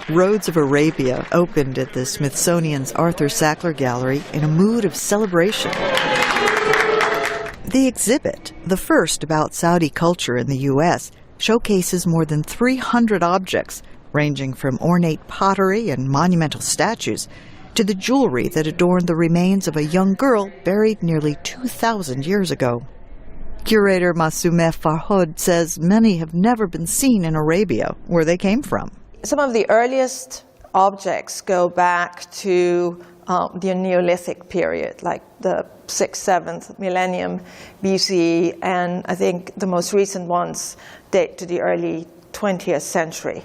Roads of Arabia opened at the Smithsonian's Arthur Sackler Gallery in a mood of celebration. The exhibit, the first about Saudi culture in the U.S., showcases more than 300 objects, ranging from ornate pottery and monumental statues to the jewelry that adorned the remains of a young girl buried nearly 2,000 years ago. Curator Masumeh Farhod says many have never been seen in Arabia, where they came from. Some of the earliest objects go back to the Neolithic period, like the 6th, 7th millennium BC, and I think the most recent ones date to the early 20th century.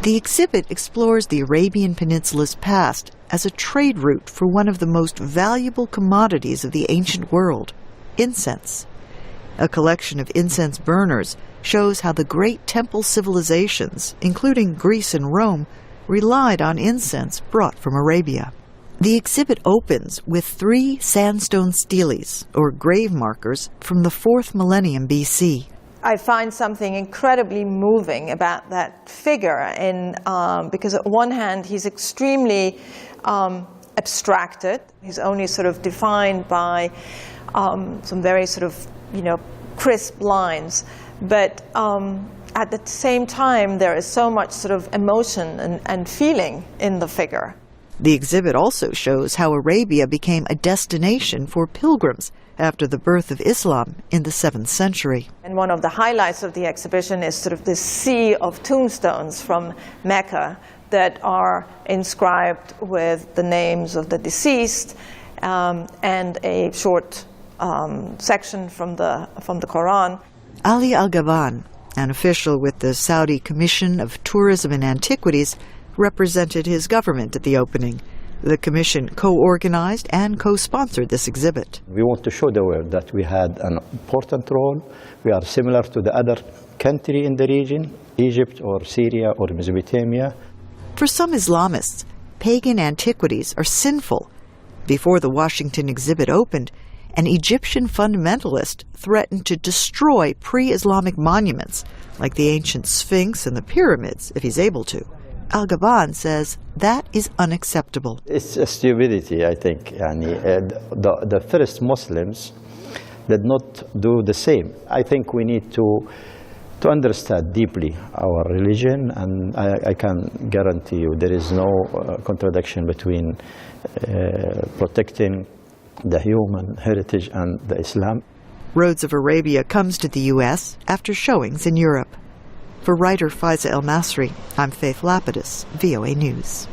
The exhibit explores the Arabian Peninsula's past as a trade route for one of the most valuable commodities of the ancient world, incense. A collection of incense burners shows how the great temple civilizations, including Greece and Rome, relied on incense brought from Arabia. The exhibit opens with 3 sandstone steles, or grave markers, from the 4th millennium BC. I find something incredibly moving about that figure, because on one hand he's extremely abstracted. He's only sort of defined by some very sort of crisp lines, but at the same time there is so much sort of emotion and feeling in the figure. The exhibit also shows how Arabia became a destination for pilgrims after the birth of Islam in the 7th century. And one of the highlights of the exhibition is sort of this sea of tombstones from Mecca that are inscribed with the names of the deceased and a short section from the Quran. Ali Al-Gaban, an official with the Saudi Commission of Tourism and Antiquities, represented his government at the opening. The commission co-organized and co-sponsored this exhibit. We want to show the world that we had an important role. We are similar to the other country in the region, Egypt or Syria or Mesopotamia. For some Islamists, pagan antiquities are sinful. Before the Washington exhibit opened, an Egyptian fundamentalist threatened to destroy pre-Islamic monuments, like the ancient Sphinx and the pyramids, if he's able to. Al-Gaban says that is unacceptable. It's a stupidity, I think. The first Muslims did not do the same. I think we need to understand deeply our religion, and I can guarantee you there is no contradiction between protecting the human heritage and the Islam. Roads of Arabia comes to the U.S. after showings in Europe. For writer Faiza Elmasry, I'm Faith Lapidus, VOA News.